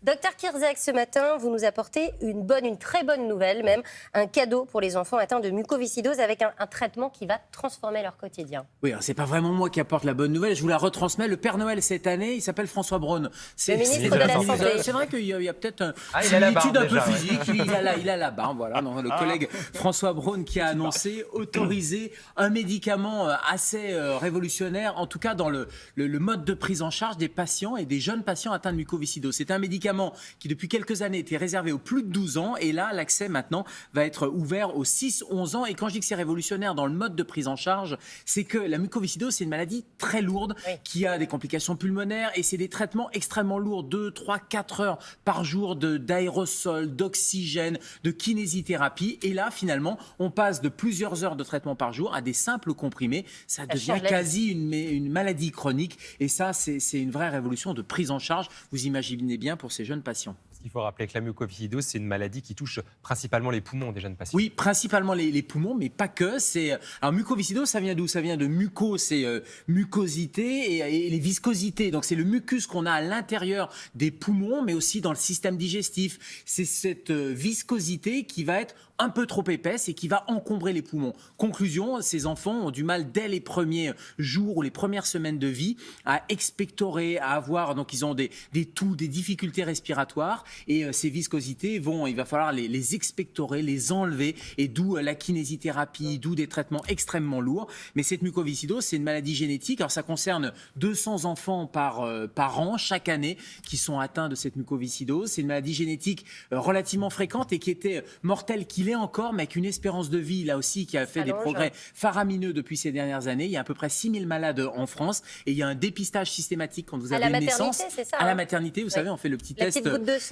Docteur Kirzek, ce matin, vous nous apportez une très bonne nouvelle même, un cadeau pour les enfants atteints de mucoviscidose avec un traitement qui va transformer leur quotidien. Oui, alors c'est pas vraiment moi qui apporte la bonne nouvelle, je vous la retransmets. Le Père Noël cette année, il s'appelle François Braun. Le ministre de la Santé. C'est vrai qu'il y a peut-être il a la une étude barbe un peu déjà, ouais. physique, il a la barbe, voilà. Donc, le collègue François Braun qui a annoncé autoriser un médicament assez révolutionnaire, en tout cas dans le mode de prise en charge des patients et des jeunes patients atteints de mucoviscidose. C'est un médicament qui depuis quelques années était réservé aux plus de 12 ans et là l'accès maintenant va être ouvert aux 6-11 ans. Et quand je dis que c'est révolutionnaire dans le mode de prise en charge, c'est que la mucoviscidose c'est une maladie très lourde qui a des complications pulmonaires et c'est des traitements extrêmement lourds, 2, 3, 4 heures par jour d'aérosols, d'oxygène, de kinésithérapie. Et là finalement on passe de plusieurs heures de traitement par jour à des simples comprimés. Ça devient quasi une maladie chronique et ça c'est une vraie révolution de prise en charge. Vous imaginez bien pour ces jeunes patients. Il faut rappeler que la mucoviscidose, c'est une maladie qui touche principalement les poumons des jeunes patients. Oui, principalement les poumons, mais pas que. Alors, mucoviscidose, ça vient d'où? Ça vient de muco, c'est mucosité et les viscosités. Donc, c'est le mucus qu'on a à l'intérieur des poumons, mais aussi dans le système digestif. C'est cette viscosité qui va être un peu trop épaisse et qui va encombrer les poumons. Conclusion, ces enfants ont du mal dès les premiers jours ou les premières semaines de vie à expectorer, à avoir, donc ils ont des toux, des difficultés respiratoires et ces viscosités il va falloir les expectorer, les enlever et d'où la kinésithérapie, d'où des traitements extrêmement lourds. Mais cette mucoviscidose, c'est une maladie génétique. Alors ça concerne 200 enfants par an chaque année qui sont atteints de cette mucoviscidose. C'est une maladie génétique relativement fréquente et qui était mortelle qu'il est encore, mais avec une espérance de vie là aussi qui a fait des progrès faramineux depuis ces dernières années. Il y a à peu près 6000 malades en France et il y a un dépistage systématique quand vous avez une naissance. À la maternité, vous savez, on fait le petit test,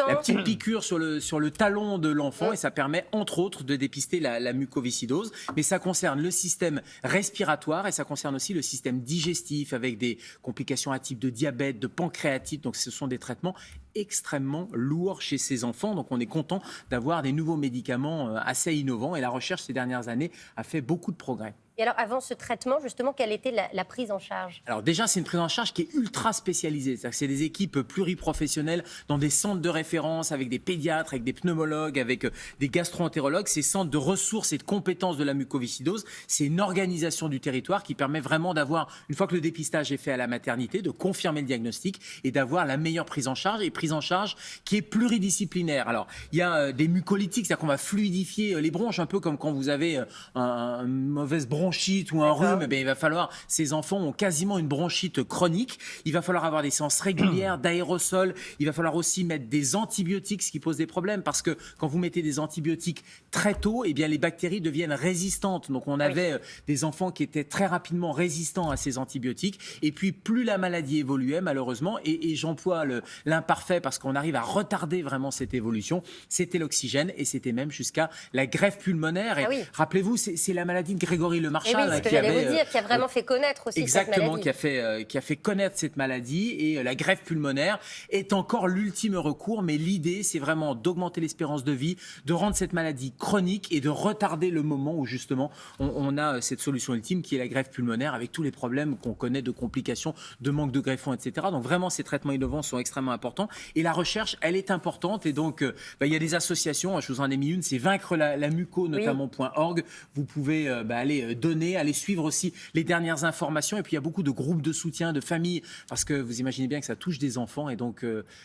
la petite piqûre sur le talon de l'enfant et ça permet entre autres de dépister la mucoviscidose. Mais ça concerne le système respiratoire et ça concerne aussi le système digestif avec des complications à type de diabète, de pancréatite. Donc ce sont des traitements extrêmement lourds chez ces enfants. Donc on est content d'avoir des nouveaux médicaments assez innovants et la recherche ces dernières années a fait beaucoup de progrès. Et alors, avant ce traitement, justement, quelle était la prise en charge? Alors déjà, c'est une prise en charge qui est ultra spécialisée. C'est-à-dire que c'est des équipes pluriprofessionnelles dans des centres de référence avec des pédiatres, avec des pneumologues, avec des gastro-entérologues. Ces centres de ressources et de compétences de la mucoviscidose, c'est une organisation du territoire qui permet vraiment d'avoir, une fois que le dépistage est fait à la maternité, de confirmer le diagnostic et d'avoir la meilleure prise en charge. Et prise en charge qui est pluridisciplinaire. Alors, il y a des mucolytiques, c'est-à-dire qu'on va fluidifier les bronches, un peu comme quand vous avez une mauvaise bronchite ou un rhume, il va falloir, ces enfants ont quasiment une bronchite chronique, il va falloir avoir des séances régulières d'aérosols, il va falloir aussi mettre des antibiotiques, ce qui pose des problèmes parce que quand vous mettez des antibiotiques très tôt, les bactéries deviennent résistantes. Donc on avait des enfants qui étaient très rapidement résistants à ces antibiotiques et puis plus la maladie évoluait malheureusement, et j'emploie l'imparfait parce qu'on arrive à retarder vraiment cette évolution, c'était l'oxygène et c'était même jusqu'à la greffe pulmonaire. Et rappelez-vous, c'est la maladie de Grégory Le Marchal. Et oui, ce que j'allais vous dire, qui a vraiment fait connaître aussi cette maladie. Qui a fait connaître cette maladie et la greffe pulmonaire est encore l'ultime recours, mais l'idée c'est vraiment d'augmenter l'espérance de vie, de rendre cette maladie chronique et de retarder le moment où justement on a cette solution ultime qui est la greffe pulmonaire avec tous les problèmes qu'on connaît de complications, de manque de greffons, etc. Donc vraiment ces traitements innovants sont extrêmement importants et la recherche elle est importante et donc il y a des associations, je vous en ai mis une, c'est vaincre la muco notamment.org. Vous pouvez aller aller suivre aussi les dernières informations et puis il y a beaucoup de groupes de soutien, de familles parce que vous imaginez bien que ça touche des enfants et donc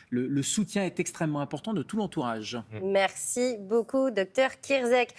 le soutien est extrêmement important de tout l'entourage. Merci beaucoup, docteur Kirzek.